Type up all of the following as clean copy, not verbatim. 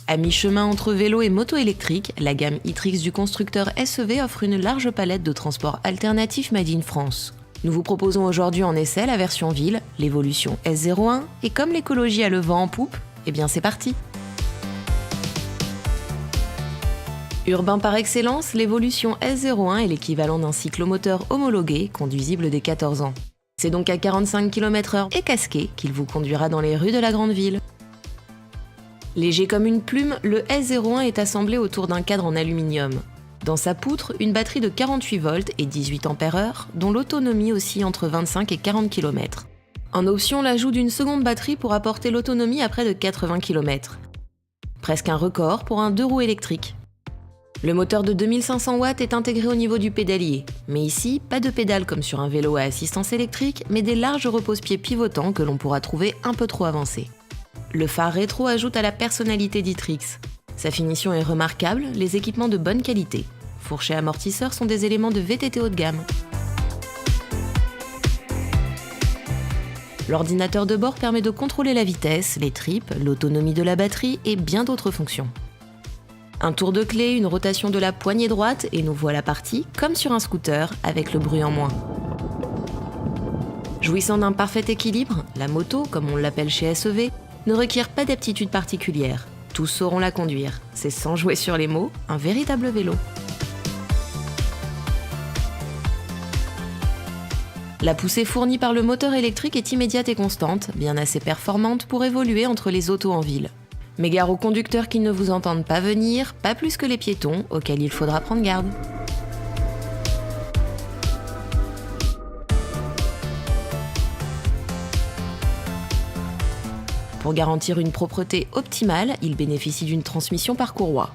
À mi-chemin entre vélo et moto électrique, la gamme e-Trix du constructeur SEV offre une large palette de transports alternatifs made in France. Nous vous proposons aujourd'hui en essai la version ville, l'évolution S01, et comme l'écologie a le vent en poupe, eh bien c'est parti! Urbain par excellence, l'évolution S01 est l'équivalent d'un cyclomoteur homologué conduisible dès 14 ans. C'est donc à 45 km/h et casqué qu'il vous conduira dans les rues de la grande ville. Léger comme une plume, le S01 est assemblé autour d'un cadre en aluminium. Dans sa poutre, une batterie de 48 volts et 18 ampères-heure, dont l'autonomie oscille entre 25 et 40 km. En option, l'ajout d'une seconde batterie pour apporter l'autonomie à près de 80 km. Presque un record pour un 2 roues électrique. Le moteur de 2500 watts est intégré au niveau du pédalier, mais ici, pas de pédale comme sur un vélo à assistance électrique, mais des larges repose-pieds pivotants que l'on pourra trouver un peu trop avancés. Le phare rétro ajoute à la personnalité d'e-Trix. Sa finition est remarquable, les équipements de bonne qualité. Fourches et amortisseurs sont des éléments de VTT haut de gamme. L'ordinateur de bord permet de contrôler la vitesse, les tripes, l'autonomie de la batterie et bien d'autres fonctions. Un tour de clé, une rotation de la poignée droite et nous voilà partis, comme sur un scooter, avec le bruit en moins. Jouissant d'un parfait équilibre, la moto, comme on l'appelle chez SEV, ne requiert pas d'aptitude particulière. Tous sauront la conduire. C'est sans jouer sur les mots, un véritable vélo. La poussée fournie par le moteur électrique est immédiate et constante, bien assez performante pour évoluer entre les autos en ville. Mais gare aux conducteurs qui ne vous entendent pas venir, pas plus que les piétons, auxquels il faudra prendre garde. Pour garantir une propreté optimale, il bénéficie d'une transmission par courroie.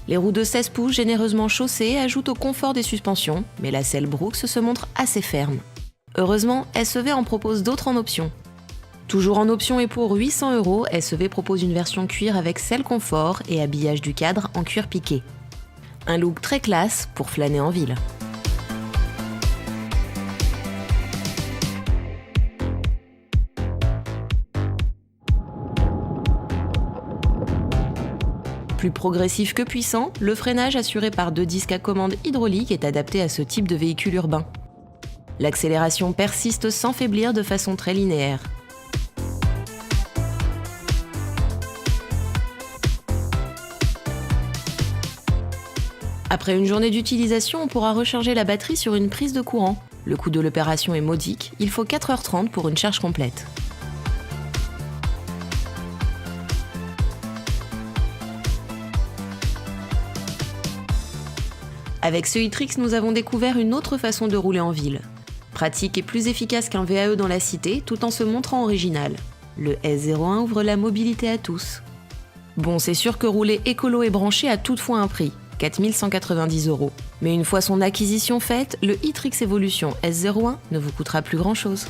Les roues de 16 pouces généreusement chaussées ajoutent au confort des suspensions, mais la selle Brooks se montre assez ferme. Heureusement, SEV en propose d'autres en option. Toujours en option et pour 800 €, SEV propose une version cuir avec selle confort et habillage du cadre en cuir piqué. Un look très classe pour flâner en ville. Plus progressif que puissant, le freinage assuré par 2 disques à commande hydraulique est adapté à ce type de véhicule urbain. L'accélération persiste sans faiblir de façon très linéaire. Après une journée d'utilisation, on pourra recharger la batterie sur une prise de courant. Le coût de l'opération est modique, il faut 4h30 pour une charge complète. Avec ce e-Trix, nous avons découvert une autre façon de rouler en ville. Pratique et plus efficace qu'un VAE dans la cité, tout en se montrant original. Le S01 ouvre la mobilité à tous. Bon, c'est sûr que rouler écolo et branché a toutefois un prix, 4 190 €. Mais une fois son acquisition faite, le e-Trix Evolution S01 ne vous coûtera plus grand-chose.